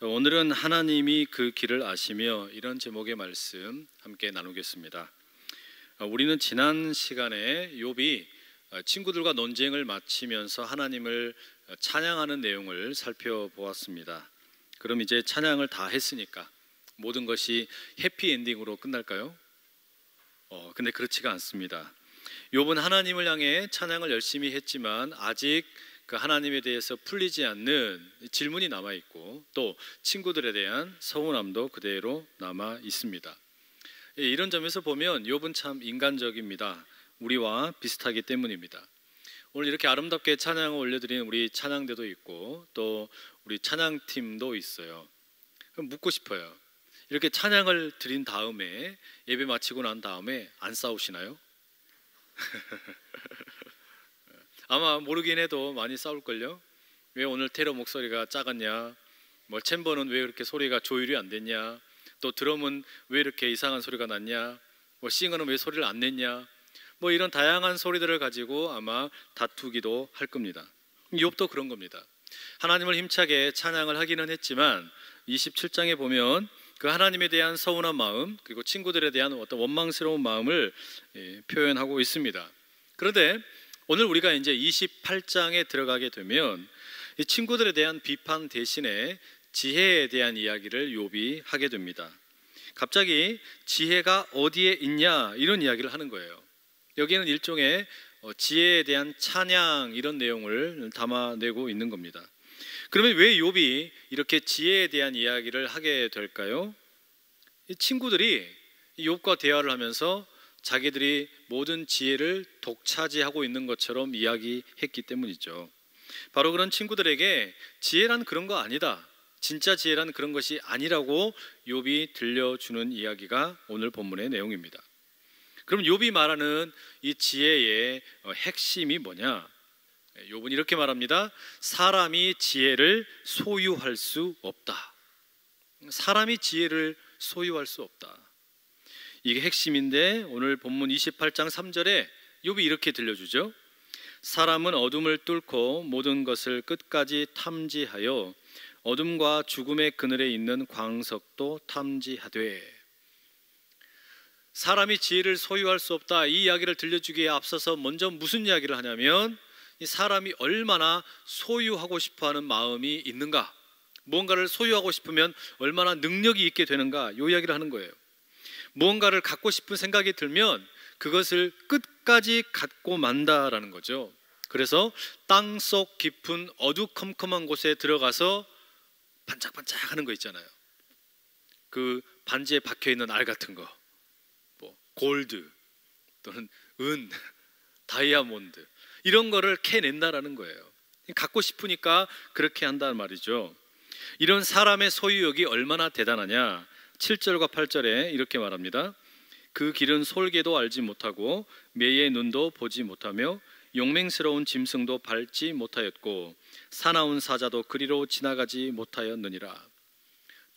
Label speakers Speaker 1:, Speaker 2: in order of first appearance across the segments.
Speaker 1: 오늘은 하나님이 그 길을 아시며 이런 제목의 말씀 함께 나누겠습니다. 우리는 지난 시간에 욥이 친구들과 논쟁을 마치면서 하나님을 찬양하는 내용을 살펴보았습니다. 그럼 이제 찬양을 다 했으니까 모든 것이 해피엔딩으로 끝날까요? 근데 그렇지가 않습니다. 욥은 하나님을 향해 찬양을 열심히 했지만 아직 그 하나님에 대해서 풀리지 않는 질문이 남아있고 또 친구들에 대한 서운함도 그대로 남아 있습니다. 이런 점에서 보면 욥은 참 인간적입니다. 우리와 비슷하기 때문입니다. 오늘 이렇게 아름답게 찬양을 올려드리는 우리 찬양대도 있고 또 우리 찬양팀도 있어요. 그럼 묻고 싶어요. 이렇게 찬양을 드린 다음에 예배 마치고 난 다음에 안 싸우시나요? 아마 모르긴 해도 많이 싸울걸요. 왜 오늘 테러 목소리가 작았냐, 뭐 챔버는 왜 이렇게 소리가 조율이 안 됐냐, 또 드럼은 왜 이렇게 이상한 소리가 났냐, 뭐 싱어는 왜 소리를 안 냈냐, 뭐 이런 다양한 소리들을 가지고 아마 다투기도 할 겁니다. 욥도 그런 겁니다. 하나님을 힘차게 찬양을 하기는 했지만 27장에 보면 그 하나님에 대한 서운한 마음 그리고 친구들에 대한 어떤 원망스러운 마음을 표현하고 있습니다. 그런데 오늘 우리가 이제 28장에 들어가게 되면 이 친구들에 대한 비판 대신에 지혜에 대한 이야기를 욥이 하게 됩니다. 갑자기 지혜가 어디에 있냐 이런 이야기를 하는 거예요. 여기는 일종의 지혜에 대한 찬양 이런 내용을 담아내고 있는 겁니다. 그러면 왜 욥이 이렇게 지혜에 대한 이야기를 하게 될까요? 이 친구들이 욥과 대화를 하면서 자기들이 모든 지혜를 독차지하고 있는 것처럼 이야기했기 때문이죠. 바로 그런 친구들에게 지혜란 그런 거 아니다, 진짜 지혜란 그런 것이 아니라고 욥이 들려주는 이야기가 오늘 본문의 내용입니다. 그럼 욥이 말하는 이 지혜의 핵심이 뭐냐? 욥은 이렇게 말합니다. 사람이 지혜를 소유할 수 없다. 사람이 지혜를 소유할 수 없다. 이게 핵심인데 오늘 본문 28장 3절에 욥이 이렇게 들려주죠. 사람은 어둠을 뚫고 모든 것을 끝까지 탐지하여 어둠과 죽음의 그늘에 있는 광석도 탐지하되. 사람이 지혜를 소유할 수 없다, 이 이야기를 들려주기에 앞서서 먼저 무슨 이야기를 하냐면 이 사람이 얼마나 소유하고 싶어하는 마음이 있는가, 무언가를 소유하고 싶으면 얼마나 능력이 있게 되는가, 이 이야기를 하는 거예요. 무언가를 갖고 싶은 생각이 들면 그것을 끝까지 갖고 만다라는 거죠. 그래서 땅속 깊은 어두컴컴한 곳에 들어가서 반짝반짝 하는 거 있잖아요. 그 반지에 박혀있는 알 같은 거, 뭐 골드 또는 은, 다이아몬드 이런 거를 캐낸다라는 거예요. 갖고 싶으니까 그렇게 한다는 말이죠. 이런 사람의 소유욕이 얼마나 대단하냐, 7절과 8절에 이렇게 말합니다. 그 길은 솔개도 알지 못하고 매의 눈도 보지 못하며 용맹스러운 짐승도 밟지 못하였고 사나운 사자도 그리로 지나가지 못하였느니라.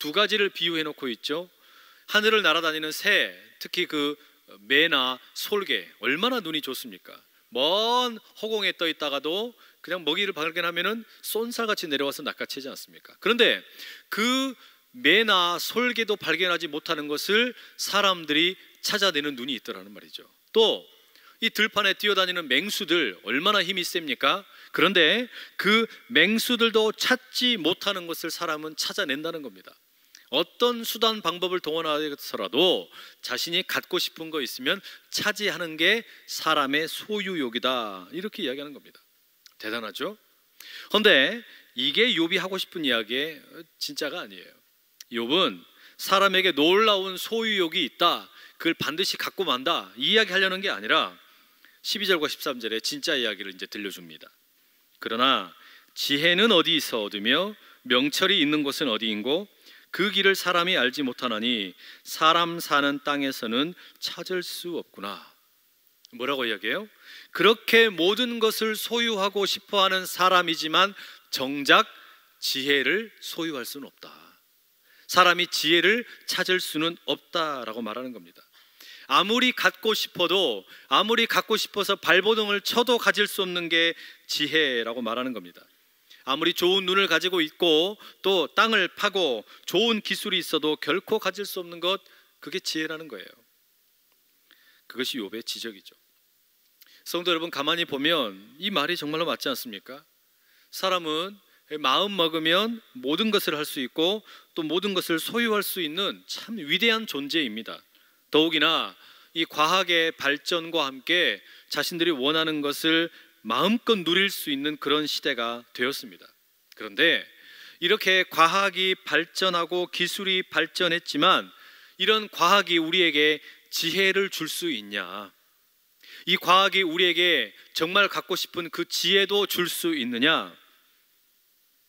Speaker 1: 두 가지를 비유해 놓고 있죠. 하늘을 날아다니는 새, 특히 그 매나 솔개 얼마나 눈이 좋습니까? 먼 허공에 떠 있다가도 그냥 먹이를 발견하면은 쏜살같이 내려와서 낚아채지 않습니까? 그런데 그 매나 솔개도 발견하지 못하는 것을 사람들이 찾아내는 눈이 있더라는 말이죠. 또 이 들판에 뛰어다니는 맹수들 얼마나 힘이 셉니까? 그런데 그 맹수들도 찾지 못하는 것을 사람은 찾아낸다는 겁니다. 어떤 수단 방법을 동원하여서라도 자신이 갖고 싶은 거 있으면 차지하는 게 사람의 소유욕이다, 이렇게 이야기하는 겁니다. 대단하죠? 그런데 이게 욥이 하고 싶은 이야기의 진짜가 아니에요. 욥은 사람에게 놀라운 소유욕이 있다, 그걸 반드시 갖고 만다, 이 이야기 하려는 게 아니라 12절과 13절에 진짜 이야기를 이제 들려줍니다. 그러나 지혜는 어디서 얻으며 명철이 있는 곳은 어디인고 그 길을 사람이 알지 못하나니 사람 사는 땅에서는 찾을 수 없구나. 뭐라고 이야기해요? 그렇게 모든 것을 소유하고 싶어하는 사람이지만 정작 지혜를 소유할 수는 없다. 사람이 지혜를 찾을 수는 없다라고 말하는 겁니다. 아무리 갖고 싶어도, 아무리 갖고 싶어서 발버둥을 쳐도 가질 수 없는 게 지혜라고 말하는 겁니다. 아무리 좋은 눈을 가지고 있고 또 땅을 파고 좋은 기술이 있어도 결코 가질 수 없는 것, 그게 지혜라는 거예요. 그것이 욥의 지적이죠. 성도 여러분, 가만히 보면 이 말이 정말로 맞지 않습니까? 사람은 마음 먹으면 모든 것을 할 수 있고 또 모든 것을 소유할 수 있는 참 위대한 존재입니다. 더욱이나 이 과학의 발전과 함께 자신들이 원하는 것을 마음껏 누릴 수 있는 그런 시대가 되었습니다. 그런데 이렇게 과학이 발전하고 기술이 발전했지만 이런 과학이 우리에게 지혜를 줄 수 있냐? 이 과학이 우리에게 정말 갖고 싶은 그 지혜도 줄 수 있느냐?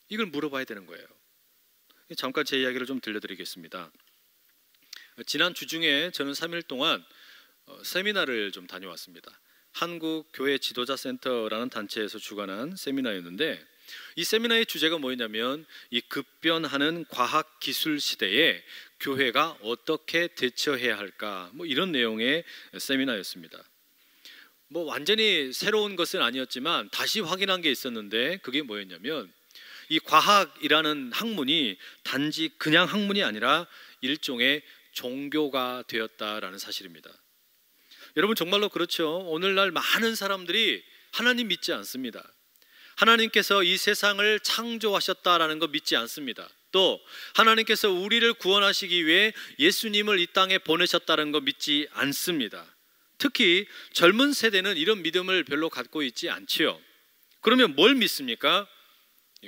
Speaker 1: 이걸 물어봐야 되는 거예요. 잠깐 제 이야기를 좀 들려드리겠습니다. 지난 주중에 저는 3일 동안 세미나를 좀 다녀왔습니다. 한국교회지도자센터라는 단체에서 주관한 세미나였는데, 이 세미나의 주제가 뭐였냐면 이 급변하는 과학기술 시대에 교회가 어떻게 대처해야 할까, 이런 내용의 세미나였습니다. 완전히 새로운 것은 아니었지만 다시 확인한 게 있었는데, 그게 뭐였냐면 이 과학이라는 학문이 단지 그냥 학문이 아니라 일종의 종교가 되었다라는 사실입니다. 여러분, 정말로 그렇죠. 오늘날 많은 사람들이 하나님 믿지 않습니다. 하나님께서 이 세상을 창조하셨다라는 거 믿지 않습니다. 또 하나님께서 우리를 구원하시기 위해 예수님을 이 땅에 보내셨다는 거 믿지 않습니다. 특히 젊은 세대는 이런 믿음을 별로 갖고 있지 않지요. 그러면 뭘 믿습니까?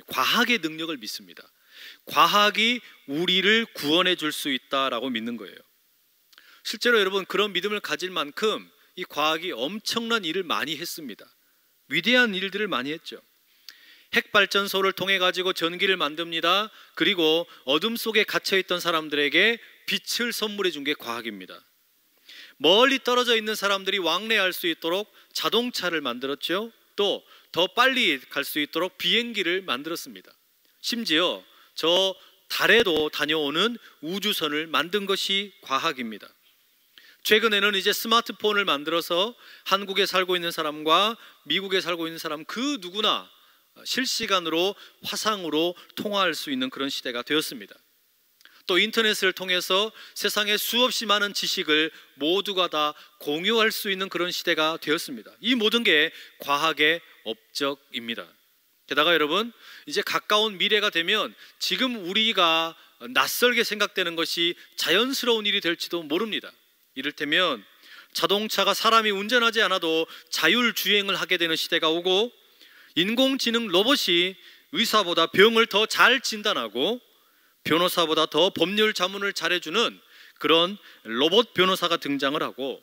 Speaker 1: 과학의 능력을 믿습니다. 과학이 우리를 구원해 줄 수 있다라고 믿는 거예요. 실제로 여러분, 그런 믿음을 가질 만큼 이 과학이 엄청난 일을 많이 했습니다. 위대한 일들을 많이 했죠. 핵발전소를 통해 가지고 전기를 만듭니다. 그리고 어둠 속에 갇혀있던 사람들에게 빛을 선물해 준 게 과학입니다. 멀리 떨어져 있는 사람들이 왕래할 수 있도록 자동차를 만들었죠. 또 더 빨리 갈 수 있도록 비행기를 만들었습니다. 심지어 저 달에도 다녀오는 우주선을 만든 것이 과학입니다. 최근에는 이제 스마트폰을 만들어서 한국에 살고 있는 사람과 미국에 살고 있는 사람 그 누구나 실시간으로 화상으로 통화할 수 있는 그런 시대가 되었습니다. 또 인터넷을 통해서 세상에 수없이 많은 지식을 모두가 다 공유할 수 있는 그런 시대가 되었습니다. 이 모든 게 과학의 업적입니다. 게다가 여러분, 이제 가까운 미래가 되면 지금 우리가 낯설게 생각되는 것이 자연스러운 일이 될지도 모릅니다. 이를테면 자동차가 사람이 운전하지 않아도 자율주행을 하게 되는 시대가 오고, 인공지능 로봇이 의사보다 병을 더 잘 진단하고 변호사보다 더 법률 자문을 잘해주는 그런 로봇 변호사가 등장을 하고,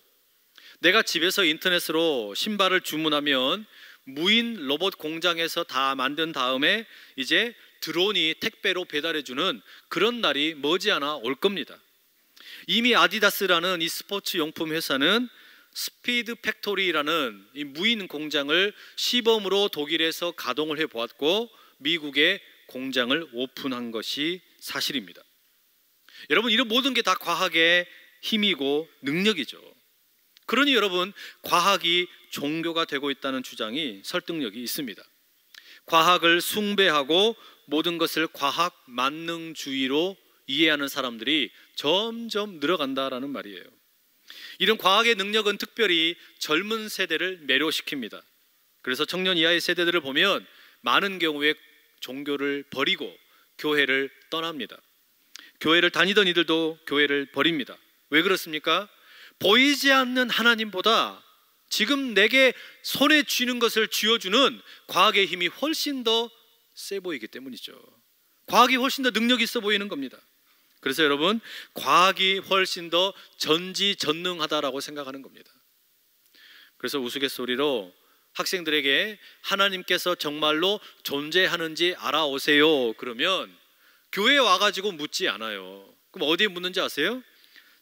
Speaker 1: 내가 집에서 인터넷으로 신발을 주문하면 무인 로봇 공장에서 다 만든 다음에 이제 드론이 택배로 배달해주는 그런 날이 머지않아 올 겁니다. 이미 아디다스라는 이 스포츠 용품 회사는 스피드 팩토리라는 이 무인 공장을 시범으로 독일에서 가동을 해보았고 미국에 공장을 오픈한 것이 사실입니다. 여러분, 이런 모든 게 다 과학의 힘이고 능력이죠. 그러니 여러분, 과학이 종교가 되고 있다는 주장이 설득력이 있습니다. 과학을 숭배하고 모든 것을 과학 만능주의로 이해하는 사람들이 점점 늘어간다라는 말이에요. 이런 과학의 능력은 특별히 젊은 세대를 매료시킵니다. 그래서 청년 이하의 세대들을 보면 많은 경우에 종교를 버리고 교회를 떠납니다. 교회를 다니던 이들도 교회를 버립니다. 왜 그렇습니까? 보이지 않는 하나님보다 지금 내게 손에 쥐는 것을 쥐어주는 과학의 힘이 훨씬 더 세 보이기 때문이죠. 과학이 훨씬 더 능력이 있어 보이는 겁니다. 그래서 여러분, 과학이 훨씬 더 전지전능하다라고 생각하는 겁니다. 그래서 우스갯소리로 학생들에게 하나님께서 정말로 존재하는지 알아오세요 그러면 교회에 와가지고 묻지 않아요. 그럼 어디에 묻는지 아세요?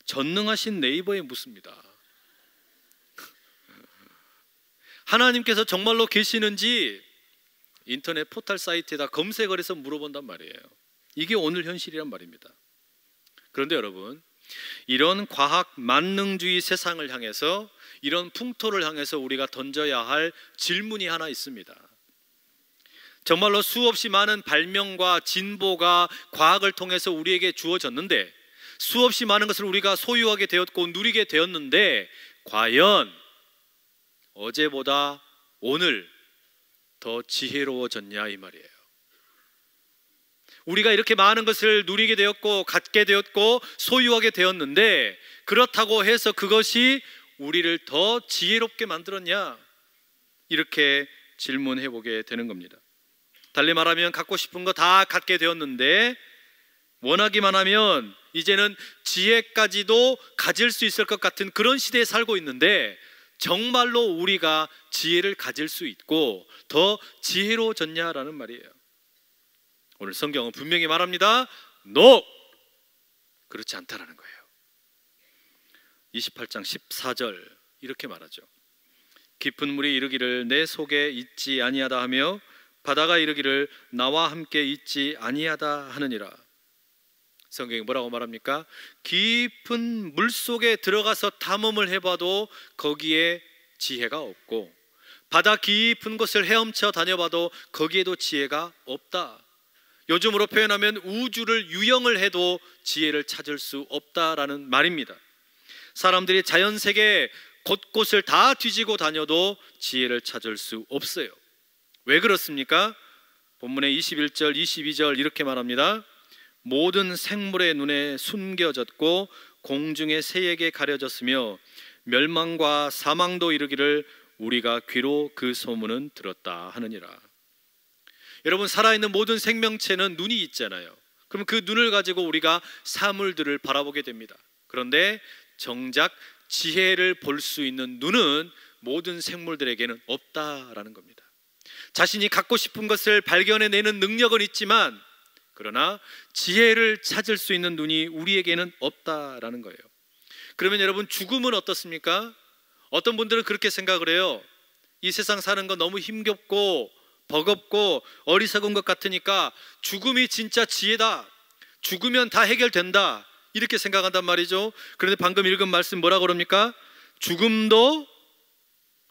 Speaker 1: 전능하신 네이버에 묻습니다. 하나님께서 정말로 계시는지 인터넷 포털 사이트에다 검색을 해서 물어본단 말이에요. 이게 오늘 현실이란 말입니다. 그런데 여러분, 이런 과학 만능주의 세상을 향해서, 이런 풍토를 향해서 우리가 던져야 할 질문이 하나 있습니다. 정말로 수없이 많은 발명과 진보가 과학을 통해서 우리에게 주어졌는데, 수없이 많은 것을 우리가 소유하게 되었고 누리게 되었는데, 과연 어제보다 오늘 더 지혜로워졌냐 이 말이에요. 우리가 이렇게 많은 것을 누리게 되었고 갖게 되었고 소유하게 되었는데, 그렇다고 해서 그것이 우리를 더 지혜롭게 만들었냐? 이렇게 질문해 보게 되는 겁니다. 달리 말하면 갖고 싶은 거 다 갖게 되었는데, 원하기만 하면 이제는 지혜까지도 가질 수 있을 것 같은 그런 시대에 살고 있는데, 정말로 우리가 지혜를 가질 수 있고 더 지혜로워졌냐라는 말이에요. 오늘 성경은 분명히 말합니다. No! 그렇지 않다라는 거예요. 28장 14절 이렇게 말하죠. 깊은 물이 이르기를 내 속에 있지 아니하다 하며 바다가 이르기를 나와 함께 있지 아니하다 하느니라. 성경이 뭐라고 말합니까? 깊은 물 속에 들어가서 탐험을 해봐도 거기에 지혜가 없고, 바다 깊은 곳을 헤엄쳐 다녀봐도 거기에도 지혜가 없다. 요즘으로 표현하면 우주를 유영을 해도 지혜를 찾을 수 없다라는 말입니다. 사람들이 자연세계 곳곳을 다 뒤지고 다녀도 지혜를 찾을 수 없어요. 왜 그렇습니까? 본문의 21절, 22절 이렇게 말합니다. 모든 생물의 눈에 숨겨졌고 공중의 새에게 가려졌으며 멸망과 사망도 이르기를 우리가 귀로 그 소문은 들었다 하느니라. 여러분, 살아있는 모든 생명체는 눈이 있잖아요. 그럼 그 눈을 가지고 우리가 사물들을 바라보게 됩니다. 그런데 정작 지혜를 볼 수 있는 눈은 모든 생물들에게는 없다라는 겁니다. 자신이 갖고 싶은 것을 발견해내는 능력은 있지만, 그러나 지혜를 찾을 수 있는 눈이 우리에게는 없다라는 거예요. 그러면 여러분, 죽음은 어떻습니까? 어떤 분들은 그렇게 생각을 해요. 이 세상 사는 건 너무 힘겹고 버겁고 어리석은 것 같으니까 죽음이 진짜 지혜다, 죽으면 다 해결된다, 이렇게 생각한단 말이죠. 그런데 방금 읽은 말씀 뭐라고 그럽니까? 죽음도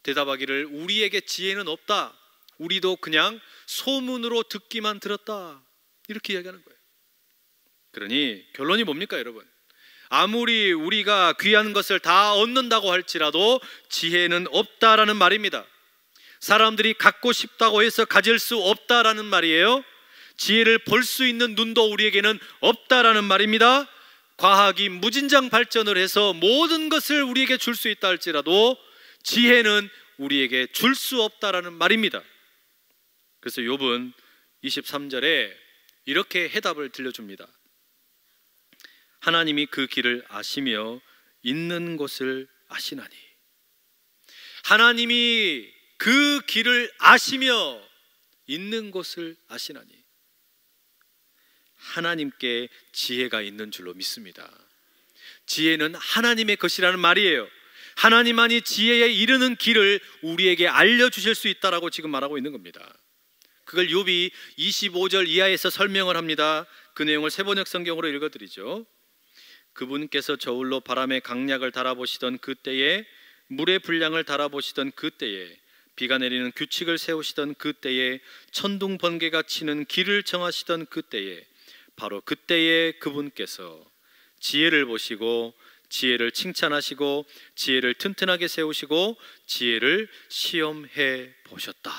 Speaker 1: 대답하기를 우리에게 지혜는 없다, 우리도 그냥 소문으로 듣기만 들었다, 이렇게 이야기하는 거예요. 그러니 결론이 뭡니까 여러분? 아무리 우리가 귀한 것을 다 얻는다고 할지라도 지혜는 없다라는 말입니다. 사람들이 갖고 싶다고 해서 가질 수 없다라는 말이에요. 지혜를 볼 수 있는 눈도 우리에게는 없다라는 말입니다. 과학이 무진장 발전을 해서 모든 것을 우리에게 줄 수 있다 할지라도 지혜는 우리에게 줄 수 없다라는 말입니다. 그래서 욥은 23절에 이렇게 해답을 들려줍니다. 하나님이 그 길을 아시며 있는 곳을 아시나니. 하나님이 그 길을 아시며 있는 곳을 아시나니. 하나님께 지혜가 있는 줄로 믿습니다. 지혜는 하나님의 것이라는 말이에요. 하나님만이 지혜에 이르는 길을 우리에게 알려주실 수 있다라고 지금 말하고 있는 겁니다. 그걸 욥이 25절 이하에서 설명을 합니다. 그 내용을 세번역 성경으로 읽어드리죠. 그분께서 저울로 바람의 강약을 달아보시던 그때에, 물의 분량을 달아보시던 그때에, 비가 내리는 규칙을 세우시던 그때에, 천둥 번개가 치는 길을 정하시던 그때에, 바로 그때에 그분께서 지혜를 보시고 지혜를 칭찬하시고 지혜를 튼튼하게 세우시고 지혜를 시험해 보셨다.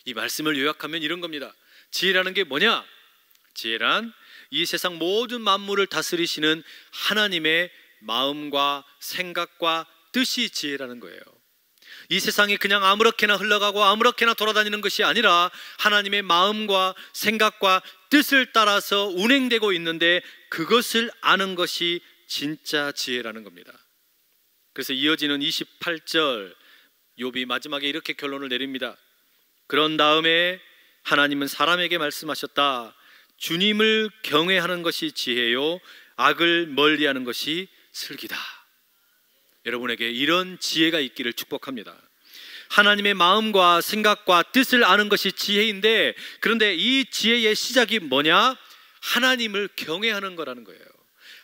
Speaker 1: 이 말씀을 요약하면 이런 겁니다. 지혜라는 게 뭐냐? 지혜란 이 세상 모든 만물을 다스리시는 하나님의 마음과 생각과 뜻이 지혜라는 거예요. 이 세상이 그냥 아무렇게나 흘러가고 아무렇게나 돌아다니는 것이 아니라 하나님의 마음과 생각과 뜻을 따라서 운행되고 있는데, 그것을 아는 것이 진짜 지혜라는 겁니다. 그래서 이어지는 28절 욥이 마지막에 이렇게 결론을 내립니다. 그런 다음에 하나님은 사람에게 말씀하셨다. 주님을 경외하는 것이 지혜요, 악을 멀리하는 것이 슬기다. 여러분에게 이런 지혜가 있기를 축복합니다. 하나님의 마음과 생각과 뜻을 아는 것이 지혜인데, 그런데 이 지혜의 시작이 뭐냐? 하나님을 경외하는 거라는 거예요.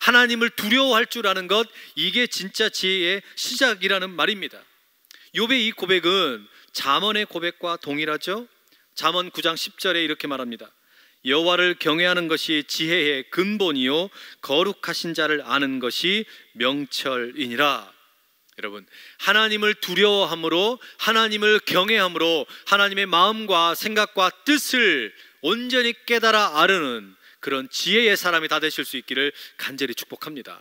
Speaker 1: 하나님을 두려워할 줄 아는 것, 이게 진짜 지혜의 시작이라는 말입니다. 욥의 이 고백은 잠언의 고백과 동일하죠. 잠언 9장 10절에 이렇게 말합니다. 여호와를 경외하는 것이 지혜의 근본이요 거룩하신 자를 아는 것이 명철이니라. 여러분, 하나님을 두려워함으로, 하나님을 경외함으로 하나님의 마음과 생각과 뜻을 온전히 깨달아 아르는 그런 지혜의 사람이 다 되실 수 있기를 간절히 축복합니다.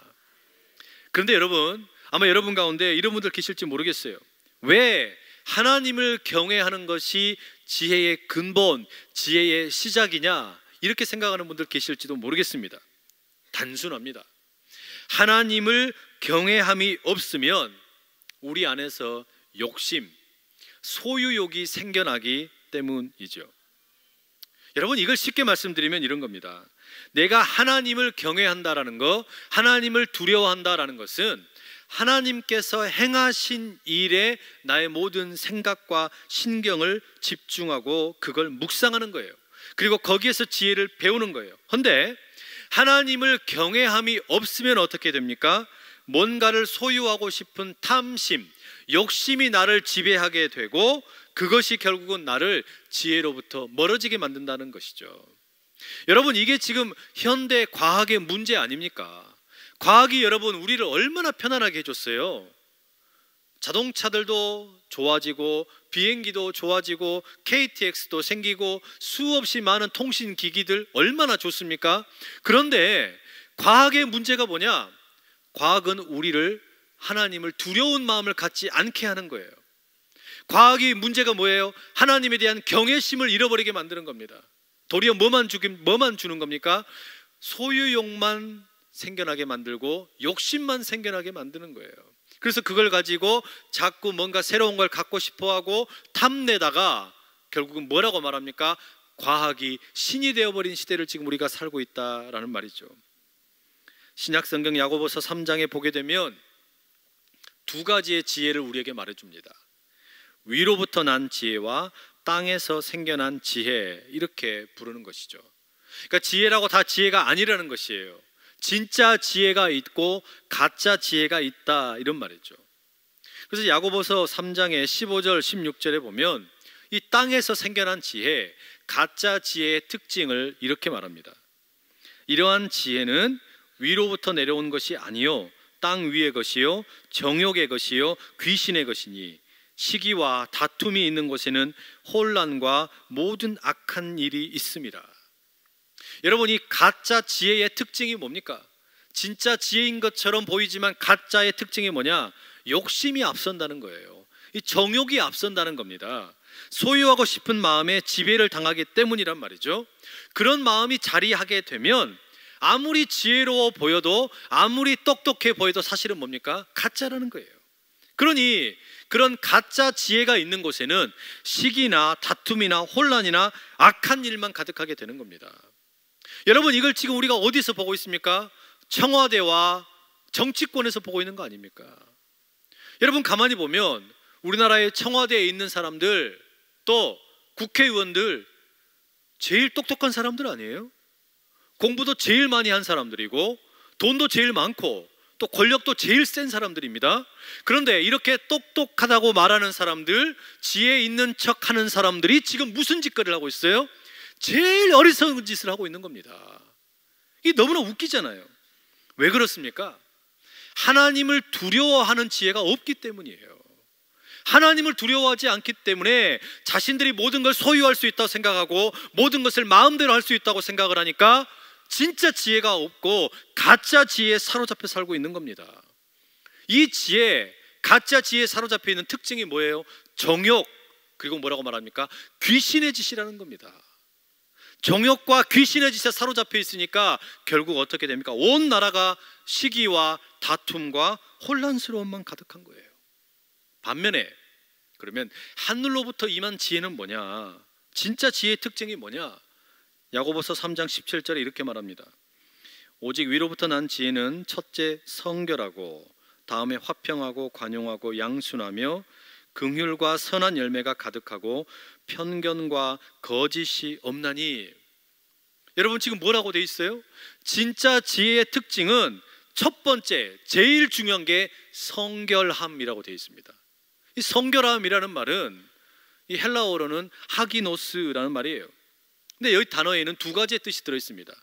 Speaker 1: 그런데 여러분, 아마 여러분 가운데 이런 분들 계실지 모르겠어요. 왜 하나님을 경외하는 것이 지혜의 근본, 지혜의 시작이냐, 이렇게 생각하는 분들 계실지도 모르겠습니다. 단순합니다. 하나님을 경외함이 없으면 우리 안에서 욕심, 소유욕이 생겨나기 때문이죠. 여러분, 이걸 쉽게 말씀드리면 이런 겁니다. 내가 하나님을 경외한다라는 거, 하나님을 두려워한다라는 것은 하나님께서 행하신 일에 나의 모든 생각과 신경을 집중하고 그걸 묵상하는 거예요. 그리고 거기에서 지혜를 배우는 거예요. 그런데 하나님을 경외함이 없으면 어떻게 됩니까? 뭔가를 소유하고 싶은 탐심, 욕심이 나를 지배하게 되고 그것이 결국은 나를 지혜로부터 멀어지게 만든다는 것이죠. 여러분, 이게 지금 현대 과학의 문제 아닙니까? 과학이 여러분 우리를 얼마나 편안하게 해줬어요. 자동차들도 좋아지고 비행기도 좋아지고 KTX도 생기고 수없이 많은 통신기기들 얼마나 좋습니까? 그런데 과학의 문제가 뭐냐? 과학은 우리를, 하나님을 두려운 마음을 갖지 않게 하는 거예요. 과학의 문제가 뭐예요? 하나님에 대한 경외심을 잃어버리게 만드는 겁니다. 도리어 뭐만 주는 겁니까? 소유욕만 생겨나게 만들고 욕심만 생겨나게 만드는 거예요. 그래서 그걸 가지고 자꾸 뭔가 새로운 걸 갖고 싶어하고 탐내다가 결국은 뭐라고 말합니까? 과학이 신이 되어버린 시대를 지금 우리가 살고 있다라는 말이죠. 신약성경 야고보서 3장에 보게 되면 두 가지의 지혜를 우리에게 말해줍니다. 위로부터 난 지혜와 땅에서 생겨난 지혜, 이렇게 부르는 것이죠. 그러니까 지혜라고 다 지혜가 아니라는 것이에요. 진짜 지혜가 있고 가짜 지혜가 있다, 이런 말이죠. 그래서 야고보서 3장의 15절 16절에 보면 이 땅에서 생겨난 지혜, 가짜 지혜의 특징을 이렇게 말합니다. 이러한 지혜는 위로부터 내려온 것이 아니요 땅 위의 것이요 정욕의 것이요 귀신의 것이니 시기와 다툼이 있는 곳에는 혼란과 모든 악한 일이 있습니다. 여러분, 이 가짜 지혜의 특징이 뭡니까? 진짜 지혜인 것처럼 보이지만 가짜의 특징이 뭐냐? 욕심이 앞선다는 거예요. 이 정욕이 앞선다는 겁니다. 소유하고 싶은 마음에 지배를 당하기 때문이란 말이죠. 그런 마음이 자리하게 되면 아무리 지혜로워 보여도, 아무리 똑똑해 보여도 사실은 뭡니까? 가짜라는 거예요. 그러니 그런 가짜 지혜가 있는 곳에는 시기나 다툼이나 혼란이나 악한 일만 가득하게 되는 겁니다. 여러분, 이걸 지금 우리가 어디서 보고 있습니까? 청와대와 정치권에서 보고 있는 거 아닙니까? 여러분, 가만히 보면 우리나라의 청와대에 있는 사람들, 또 국회의원들 제일 똑똑한 사람들 아니에요? 공부도 제일 많이 한 사람들이고 돈도 제일 많고 또 권력도 제일 센 사람들입니다. 그런데 이렇게 똑똑하다고 말하는 사람들, 지혜 있는 척하는 사람들이 지금 무슨 짓거리를 하고 있어요? 제일 어리석은 짓을 하고 있는 겁니다. 이게 너무나 웃기잖아요. 왜 그렇습니까? 하나님을 두려워하는 지혜가 없기 때문이에요. 하나님을 두려워하지 않기 때문에 자신들이 모든 걸 소유할 수 있다고 생각하고 모든 것을 마음대로 할 수 있다고 생각을 하니까 진짜 지혜가 없고 가짜 지혜에 사로잡혀 살고 있는 겁니다. 이 지혜, 가짜 지혜에 사로잡혀 있는 특징이 뭐예요? 정욕, 그리고 뭐라고 말합니까? 귀신의 짓이라는 겁니다. 정욕과 귀신의 짓에 사로잡혀 있으니까 결국 어떻게 됩니까? 온 나라가 시기와 다툼과 혼란스러움만 가득한 거예요. 반면에 그러면 하늘로부터 임한 지혜는 뭐냐? 진짜 지혜의 특징이 뭐냐? 야고보서 3장 17절에 이렇게 말합니다. 오직 위로부터 난 지혜는 첫째 성결하고 다음에 화평하고 관용하고 양순하며 긍휼과 선한 열매가 가득하고 편견과 거짓이 없나니. 여러분, 지금 뭐라고 돼 있어요? 진짜 지혜의 특징은 첫 번째, 제일 중요한 게 성결함이라고 돼 있습니다. 이 성결함이라는 말은 이 헬라어로는 하기노스라는 말이에요. 근데 여기 단어에는 두 가지의 뜻이 들어있습니다.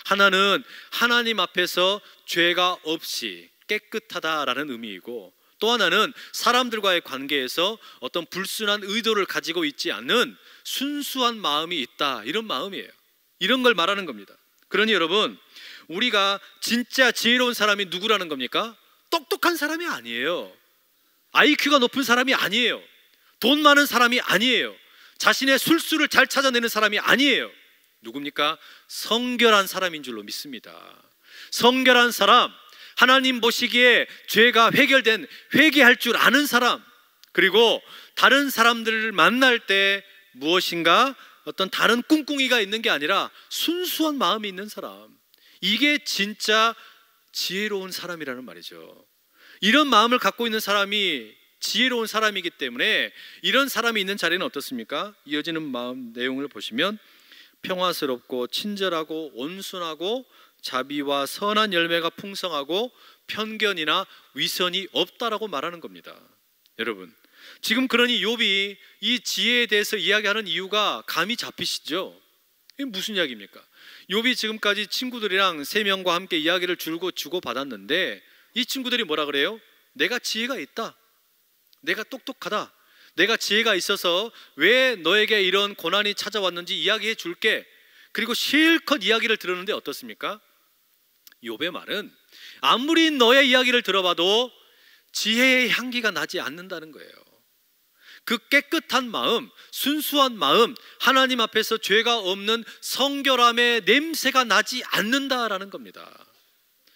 Speaker 1: 하나는 하나님 앞에서 죄가 없이 깨끗하다라는 의미이고, 또 하나는 사람들과의 관계에서 어떤 불순한 의도를 가지고 있지 않는 순수한 마음이 있다, 이런 마음이에요. 이런 걸 말하는 겁니다. 그러니 여러분, 우리가 진짜 지혜로운 사람이 누구라는 겁니까? 똑똑한 사람이 아니에요. IQ가 높은 사람이 아니에요. 돈 많은 사람이 아니에요. 자신의 술수를 잘 찾아내는 사람이 아니에요. 누굽니까? 성결한 사람인 줄로 믿습니다. 성결한 사람, 하나님 보시기에 죄가 회개할 줄 아는 사람, 그리고 다른 사람들을 만날 때 무엇인가 어떤 다른 꿍꿍이가 있는 게 아니라 순수한 마음이 있는 사람, 이게 진짜 지혜로운 사람이라는 말이죠. 이런 마음을 갖고 있는 사람이 지혜로운 사람이기 때문에 이런 사람이 있는 자리는 어떻습니까? 이어지는 마음 내용을 보시면 평화스럽고 친절하고 온순하고 자비와 선한 열매가 풍성하고 편견이나 위선이 없다라고 말하는 겁니다. 여러분, 지금 그러니 욥이 이 지혜에 대해서 이야기하는 이유가 감이 잡히시죠? 이게 무슨 이야기입니까? 욥이 지금까지 친구들이랑 3명과 함께 이야기를 주고 받았는데 이 친구들이 뭐라 그래요? 내가 지혜가 있다, 내가 똑똑하다, 내가 지혜가 있어서 왜 너에게 이런 고난이 찾아왔는지 이야기해 줄게. 그리고 실컷 이야기를 들었는데 어떻습니까? 욥의 말은 아무리 너의 이야기를 들어봐도 지혜의 향기가 나지 않는다는 거예요. 그 깨끗한 마음, 순수한 마음, 하나님 앞에서 죄가 없는 성결함의 냄새가 나지 않는다라는 겁니다.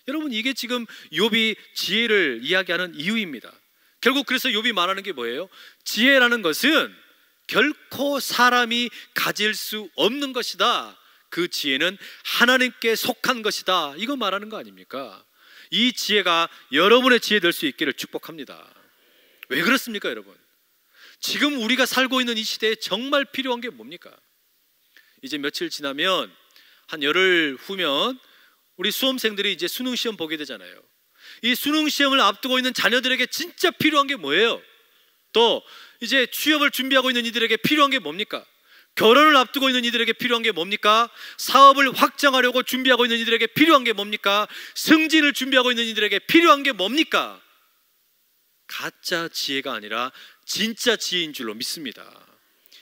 Speaker 1: 여러분, 이게 지금 욥이 지혜를 이야기하는 이유입니다. 결국 그래서 욥이 말하는 게 뭐예요? 지혜라는 것은 결코 사람이 가질 수 없는 것이다. 그 지혜는 하나님께 속한 것이다. 이거 말하는 거 아닙니까? 이 지혜가 여러분의 지혜 될 수 있기를 축복합니다. 왜 그렇습니까, 여러분? 지금 우리가 살고 있는 이 시대에 정말 필요한 게 뭡니까? 이제 며칠 지나면 한 열흘 후면 우리 수험생들이 이제 수능 시험 보게 되잖아요. 이 수능 시험을 앞두고 있는 자녀들에게 진짜 필요한 게 뭐예요? 또 이제 취업을 준비하고 있는 이들에게 필요한 게 뭡니까? 결혼을 앞두고 있는 이들에게 필요한 게 뭡니까? 사업을 확장하려고 준비하고 있는 이들에게 필요한 게 뭡니까? 승진을 준비하고 있는 이들에게 필요한 게 뭡니까? 가짜 지혜가 아니라 진짜 지혜인 줄로 믿습니다.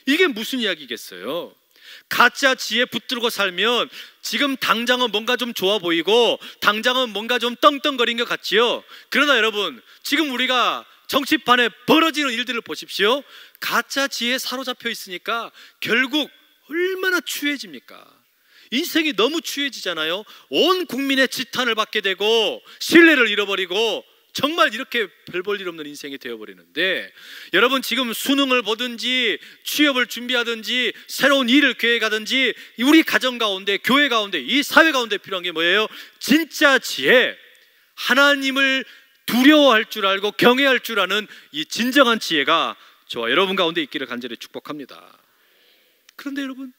Speaker 1: 이게 무슨 이야기겠어요? 가짜 지혜 붙들고 살면 지금 당장은 뭔가 좀 좋아 보이고 당장은 뭔가 좀 떵떵거린 것 같지요. 그러나 여러분, 지금 우리가 정치판에 벌어지는 일들을 보십시오. 가짜 지혜에 사로잡혀 있으니까 결국 얼마나 추해집니까? 인생이 너무 추해지잖아요. 온 국민의 지탄을 받게 되고 신뢰를 잃어버리고 정말 이렇게 별 볼 일 없는 인생이 되어버리는데, 여러분 지금 수능을 보든지 취업을 준비하든지 새로운 일을 계획하든지 우리 가정 가운데, 교회 가운데, 이 사회 가운데 필요한 게 뭐예요? 진짜 지혜, 하나님을 두려워할 줄 알고 경외할 줄 아는 이 진정한 지혜가 저와 여러분 가운데 있기를 간절히 축복합니다. 그런데 여러분,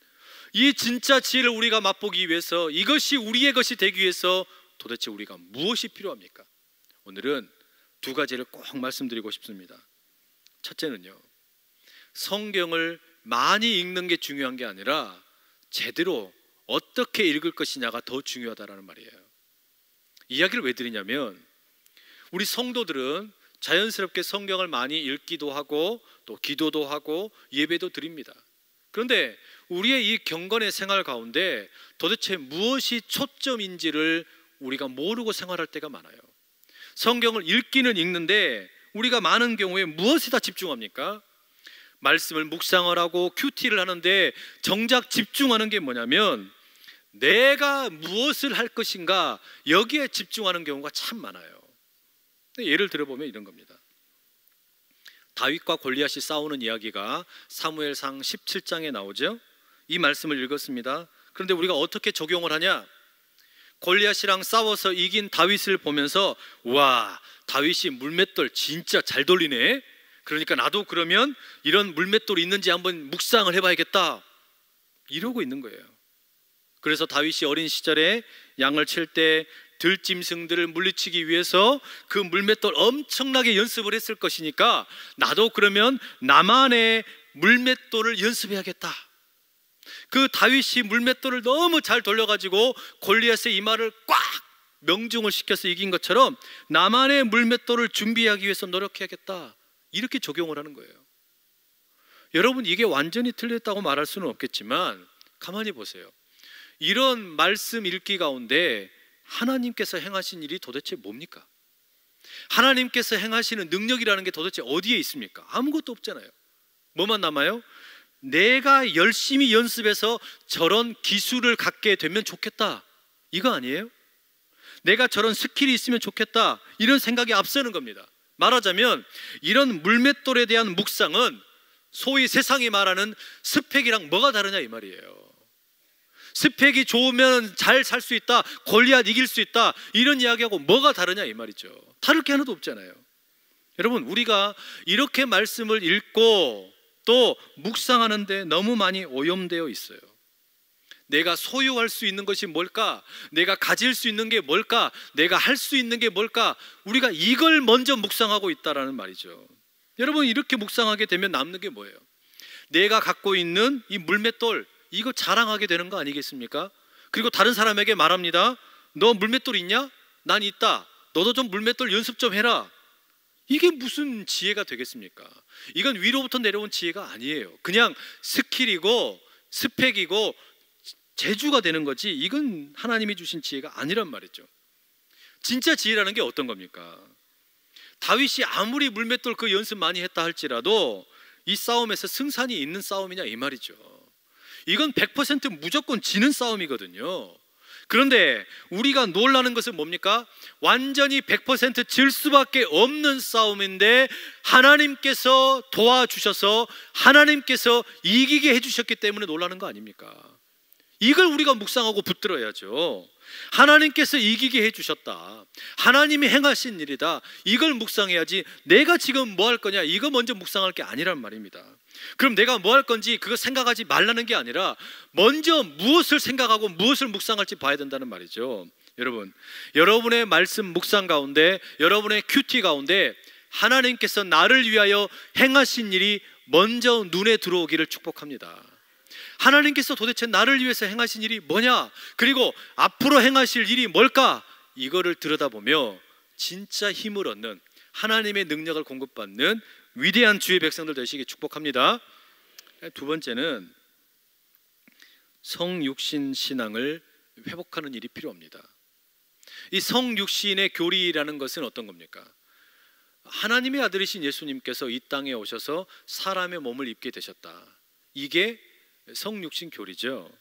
Speaker 1: 이 진짜 지혜를 우리가 맛보기 위해서, 이것이 우리의 것이 되기 위해서 도대체 우리가 무엇이 필요합니까? 오늘은 두 가지를 꼭 말씀드리고 싶습니다. 첫째는요, 성경을 많이 읽는 게 중요한 게 아니라 제대로 어떻게 읽을 것이냐가 더 중요하다는 말이에요. 이야기를 왜 드리냐면, 우리 성도들은 자연스럽게 성경을 많이 읽기도 하고 또 기도도 하고 예배도 드립니다. 그런데 우리의 이 경건의 생활 가운데 도대체 무엇이 초점인지를 우리가 모르고 생활할 때가 많아요. 성경을 읽기는 읽는데 우리가 많은 경우에 무엇에다 집중합니까? 말씀을 묵상을 하고 큐티를 하는데 정작 집중하는 게 뭐냐면 내가 무엇을 할 것인가, 여기에 집중하는 경우가 참 많아요. 예를 들어보면 이런 겁니다. 다윗과 골리앗이 싸우는 이야기가 사무엘상 17장에 나오죠. 이 말씀을 읽었습니다. 그런데 우리가 어떻게 적용을 하냐? 골리앗이랑 싸워서 이긴 다윗을 보면서 와, 다윗이 물맷돌 진짜 잘 돌리네. 그러니까 나도 그러면 이런 물맷돌이 있는지 한번 묵상을 해봐야겠다, 이러고 있는 거예요. 그래서 다윗이 어린 시절에 양을 칠 때 들짐승들을 물리치기 위해서 그 물맷돌 엄청나게 연습을 했을 것이니까 나도 그러면 나만의 물맷돌을 연습해야겠다. 그 다윗이 물맷돌을 너무 잘 돌려가지고 골리앗의 이마를 꽉 명중을 시켜서 이긴 것처럼 나만의 물맷돌을 준비하기 위해서 노력해야겠다. 이렇게 적용을 하는 거예요. 여러분, 이게 완전히 틀렸다고 말할 수는 없겠지만 가만히 보세요. 이런 말씀 읽기 가운데 하나님께서 행하신 일이 도대체 뭡니까? 하나님께서 행하시는 능력이라는 게 도대체 어디에 있습니까? 아무것도 없잖아요. 뭐만 남아요? 내가 열심히 연습해서 저런 기술을 갖게 되면 좋겠다, 이거 아니에요? 내가 저런 스킬이 있으면 좋겠다, 이런 생각이 앞서는 겁니다. 말하자면 이런 물맷돌에 대한 묵상은 소위 세상이 말하는 스펙이랑 뭐가 다르냐 이 말이에요. 스펙이 좋으면 잘 살 수 있다, 골리앗 이길 수 있다, 이런 이야기하고 뭐가 다르냐 이 말이죠. 다를 게 하나도 없잖아요. 여러분, 우리가 이렇게 말씀을 읽고 또 묵상하는데 너무 많이 오염되어 있어요. 내가 소유할 수 있는 것이 뭘까? 내가 가질 수 있는 게 뭘까? 내가 할 수 있는 게 뭘까? 우리가 이걸 먼저 묵상하고 있다라는 말이죠. 여러분, 이렇게 묵상하게 되면 남는 게 뭐예요? 내가 갖고 있는 이 물맷돌, 이거 자랑하게 되는 거 아니겠습니까? 그리고 다른 사람에게 말합니다. 너 물맷돌 있냐? 난 있다. 너도 좀 물맷돌 연습 좀 해라. 이게 무슨 지혜가 되겠습니까? 이건 위로부터 내려온 지혜가 아니에요. 그냥 스킬이고 스펙이고 재주가 되는 거지, 이건 하나님이 주신 지혜가 아니란 말이죠. 진짜 지혜라는 게 어떤 겁니까? 다윗이 아무리 물맷돌 그 연습 많이 했다 할지라도 이 싸움에서 승산이 있는 싸움이냐 이 말이죠. 이건 100% 무조건 지는 싸움이거든요. 그런데 우리가 놀라는 것은 뭡니까? 완전히 100% 질 수밖에 없는 싸움인데 하나님께서 도와주셔서 하나님께서 이기게 해주셨기 때문에 놀라는 거 아닙니까? 이걸 우리가 묵상하고 붙들어야죠. 하나님께서 이기게 해주셨다, 하나님이 행하신 일이다, 이걸 묵상해야지 내가 지금 뭐 할 거냐 이거 먼저 묵상할 게 아니란 말입니다. 그럼 내가 뭐 할 건지 그거 생각하지 말라는 게 아니라 먼저 무엇을 생각하고 무엇을 묵상할지 봐야 된다는 말이죠. 여러분, 여러분의 말씀 묵상 가운데, 여러분의 큐티 가운데 하나님께서 나를 위하여 행하신 일이 먼저 눈에 들어오기를 축복합니다. 하나님께서 도대체 나를 위해서 행하신 일이 뭐냐, 그리고 앞으로 행하실 일이 뭘까, 이거를 들여다보며 진짜 힘을 얻는, 하나님의 능력을 공급받는 위대한 주의 백성들 되시기 축복합니다. 두 번째는 성육신 신앙을 회복하는 일이 필요합니다. 이 성육신의 교리라는 것은 어떤 겁니까? 하나님의 아들이신 예수님께서 이 땅에 오셔서 사람의 몸을 입게 되셨다, 이게 성육신 교리죠.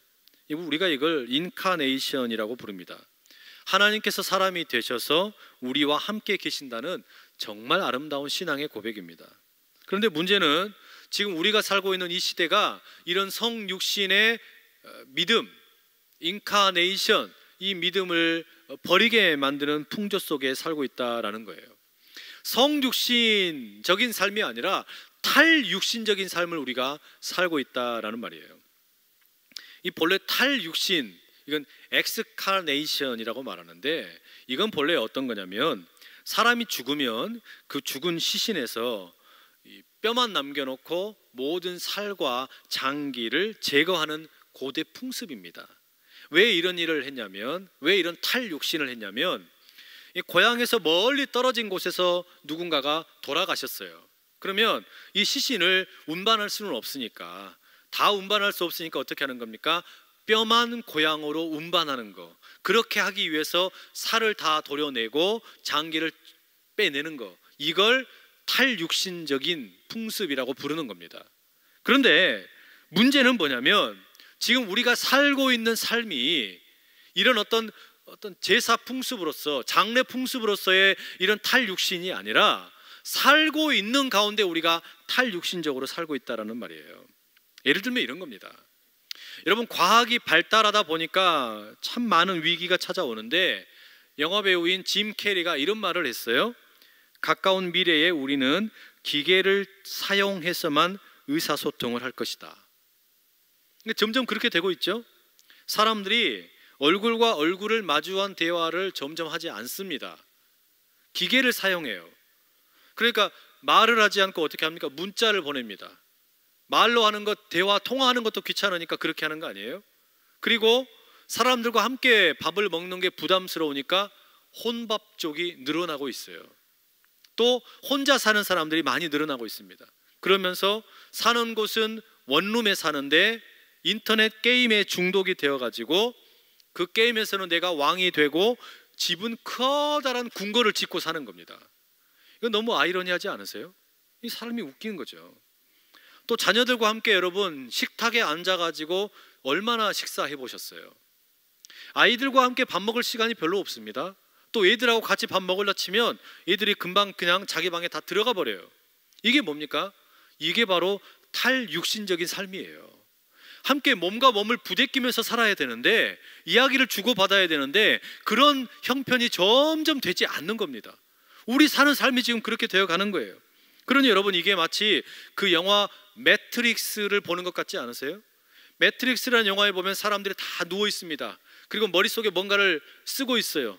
Speaker 1: 우리가 이걸 인카네이션이라고 부릅니다. 하나님께서 사람이 되셔서 우리와 함께 계신다는 정말 아름다운 신앙의 고백입니다. 그런데 문제는 지금 우리가 살고 있는 이 시대가 이런 성육신의 믿음, 인카네이션, 이 믿음을 버리게 만드는 풍조 속에 살고 있다라는 거예요. 성육신적인 삶이 아니라 탈육신적인 삶을 우리가 살고 있다라는 말이에요. 이 본래 탈육신, 이건 엑스카네이션이라고 말하는데, 이건 본래 어떤 거냐면 사람이 죽으면 그 죽은 시신에서 이 뼈만 남겨놓고 모든 살과 장기를 제거하는 고대 풍습입니다. 왜 이런 일을 했냐면, 왜 이런 탈육신을 했냐면, 이 고향에서 멀리 떨어진 곳에서 누군가가 돌아가셨어요. 그러면 이 시신을 운반할 수는 없으니까, 다 운반할 수 없으니까 어떻게 하는 겁니까? 뼈만 고향으로 운반하는 거, 그렇게 하기 위해서 살을 다 도려내고 장기를 빼내는 거, 이걸 탈육신적인 풍습이라고 부르는 겁니다. 그런데 문제는 뭐냐면, 지금 우리가 살고 있는 삶이 이런 어떤 제사 풍습으로서, 장례 풍습으로서의 이런 탈육신이 아니라 살고 있는 가운데 우리가 탈육신적으로 살고 있다라는 말이에요. 예를 들면 이런 겁니다. 여러분, 과학이 발달하다 보니까 참 많은 위기가 찾아오는데, 영화 배우인 짐 캐리가 이런 말을 했어요. 가까운 미래에 우리는 기계를 사용해서만 의사소통을 할 것이다. 점점 그렇게 되고 있죠. 사람들이 얼굴과 얼굴을 마주한 대화를 점점 하지 않습니다. 기계를 사용해요. 그러니까 말을 하지 않고 어떻게 합니까? 문자를 보냅니다. 말로 하는 것, 대화, 통화하는 것도 귀찮으니까 그렇게 하는 거 아니에요? 그리고 사람들과 함께 밥을 먹는 게 부담스러우니까 혼밥 쪽이 늘어나고 있어요. 또 혼자 사는 사람들이 많이 늘어나고 있습니다. 그러면서 사는 곳은 원룸에 사는데 인터넷 게임에 중독이 되어가지고 그 게임에서는 내가 왕이 되고 집은 커다란 궁궐을 짓고 사는 겁니다. 이건 너무 아이러니하지 않으세요? 이 사람이 웃기는 거죠. 또 자녀들과 함께 여러분 식탁에 앉아가지고 얼마나 식사해 보셨어요? 아이들과 함께 밥 먹을 시간이 별로 없습니다. 또 애들하고 같이 밥 먹으려 치면 애들이 금방 그냥 자기 방에 다 들어가 버려요. 이게 뭡니까? 이게 바로 탈육신적인 삶이에요. 함께 몸과 몸을 부대끼면서 살아야 되는데, 이야기를 주고받아야 되는데 그런 형편이 점점 되지 않는 겁니다. 우리 사는 삶이 지금 그렇게 되어 가는 거예요. 그러니 여러분, 이게 마치 그 영화 매트릭스를 보는 것 같지 않으세요? 매트릭스라는 영화에 보면 사람들이 다 누워 있습니다. 그리고 머릿속에 뭔가를 쓰고 있어요.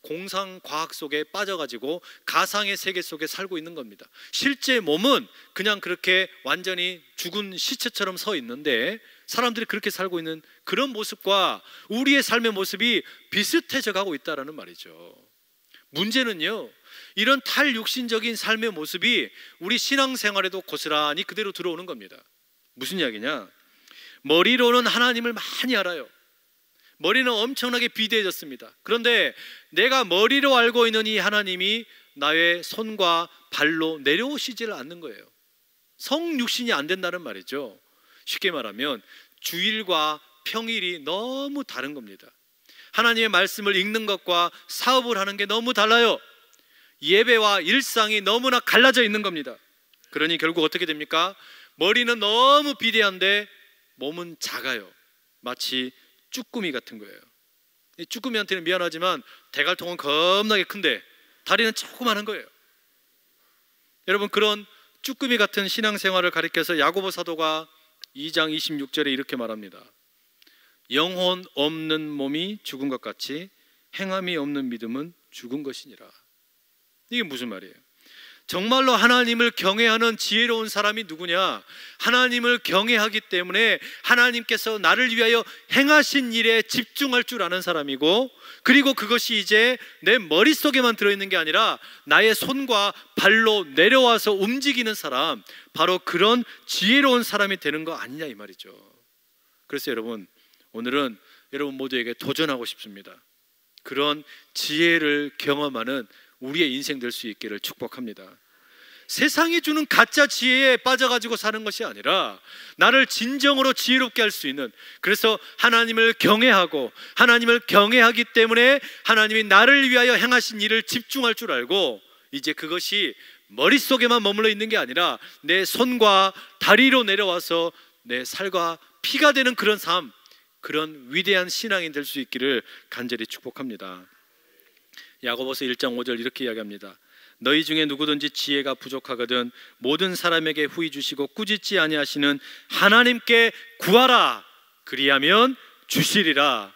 Speaker 1: 공상과학 속에 빠져가지고 가상의 세계 속에 살고 있는 겁니다. 실제 몸은 그냥 그렇게 완전히 죽은 시체처럼 서 있는데 사람들이 그렇게 살고 있는 그런 모습과 우리의 삶의 모습이 비슷해져 가고 있다는 말이죠. 문제는요, 이런 탈육신적인 삶의 모습이 우리 신앙생활에도 고스란히 그대로 들어오는 겁니다. 무슨 이야기냐? 머리로는 하나님을 많이 알아요. 머리는 엄청나게 비대해졌습니다. 그런데 내가 머리로 알고 있는 이 하나님이 나의 손과 발로 내려오시지를 않는 거예요. 성육신이 안 된다는 말이죠. 쉽게 말하면 주일과 평일이 너무 다른 겁니다. 하나님의 말씀을 읽는 것과 사업을 하는 게 너무 달라요. 예배와 일상이 너무나 갈라져 있는 겁니다. 그러니 결국 어떻게 됩니까? 머리는 너무 비대한데 몸은 작아요. 마치 쭈꾸미 같은 거예요. 이 쭈꾸미한테는 미안하지만 대갈통은 겁나게 큰데 다리는 조그마한 거예요. 여러분, 그런 쭈꾸미 같은 신앙생활을 가리켜서 야고보 사도가 2장 26절에 이렇게 말합니다. 영혼 없는 몸이 죽은 것 같이 행함이 없는 믿음은 죽은 것이니라. 이게 무슨 말이에요? 정말로 하나님을 경외하는 지혜로운 사람이 누구냐? 하나님을 경외하기 때문에 하나님께서 나를 위하여 행하신 일에 집중할 줄 아는 사람이고, 그리고 그것이 이제 내 머릿속에만 들어있는 게 아니라 나의 손과 발로 내려와서 움직이는 사람, 바로 그런 지혜로운 사람이 되는 거 아니냐 이 말이죠. 그래서 여러분, 오늘은 여러분 모두에게 도전하고 싶습니다. 그런 지혜를 경험하는 우리의 인생 될 수 있기를 축복합니다. 세상이 주는 가짜 지혜에 빠져가지고 사는 것이 아니라 나를 진정으로 지혜롭게 할 수 있는, 그래서 하나님을 경외하고 하나님을 경외하기 때문에 하나님이 나를 위하여 행하신 일을 집중할 줄 알고, 이제 그것이 머릿속에만 머물러 있는 게 아니라 내 손과 다리로 내려와서 내 살과 피가 되는 그런 삶, 그런 위대한 신앙인 될 수 있기를 간절히 축복합니다. 야고보서 1장 5절 이렇게 이야기합니다. 너희 중에 누구든지 지혜가 부족하거든 모든 사람에게 후히 주시고 꾸짖지 아니하시는 하나님께 구하라. 그리하면 주시리라.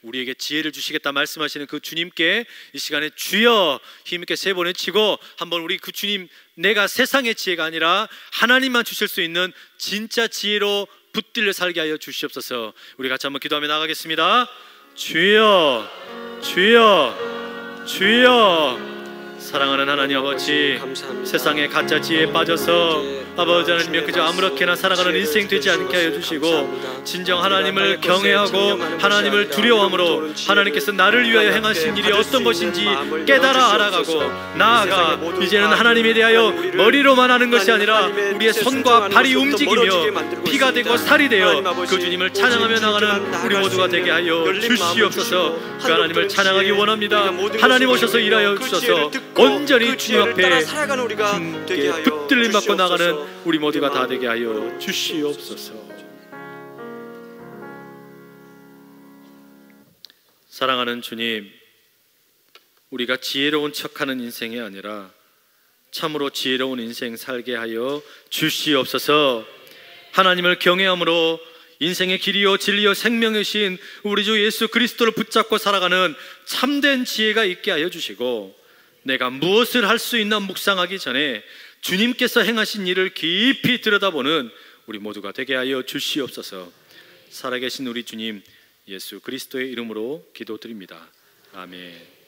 Speaker 1: 우리에게 지혜를 주시겠다 말씀하시는 그 주님께 이 시간에 주여 힘있게 세 번 외치고 한번 우리 그 주님, 내가 세상의 지혜가 아니라 하나님만 주실 수 있는 진짜 지혜로 붙들려 살게 하여 주시옵소서. 우리 같이 한번 기도하며 나가겠습니다. 주여, 주여, 주여. 사랑하는 하나님 아버지,
Speaker 2: 감사합니다.
Speaker 1: 세상의 가짜 지혜에 빠져서 아버지 하나님 그저 아무렇게나 살아가는 인생 되지 않게 하여 주시고, 진정 하나님을 경외하고 하나님을 두려워함으로 하나님께서 나를 위하여 행하신 일이 어떤 것인지 깨달아 알아가고 나아가 이제는 하나님에 대하여 머리로만 하는 것이 아니라 우리의 손과 발이 움직이며 피가 되고 살이 되어 그 주님을 찬양하며 나가는 우리 모두가 되게 하여 주시옵소서. 그 하나님을 찬양하기 원합니다. 하나님 오셔서 일하여 주셔서 온전히 주님 앞에 주님께 붙들림 받고 나가는 우리 모두가 다 되게 하여 주시옵소서. 사랑하는 주님, 우리가 지혜로운 척하는 인생이 아니라 참으로 지혜로운 인생 살게 하여 주시옵소서. 하나님을 경외함으로 인생의 길이요 진리요 생명이신 우리 주 예수 그리스도를 붙잡고 살아가는 참된 지혜가 있게 하여 주시고, 내가 무엇을 할 수 있나 묵상하기 전에 주님께서 행하신 일을 깊이 들여다보는 우리 모두가 되게 하여 주시옵소서. 살아계신 우리 주님 예수 그리스도의 이름으로 기도드립니다. 아멘.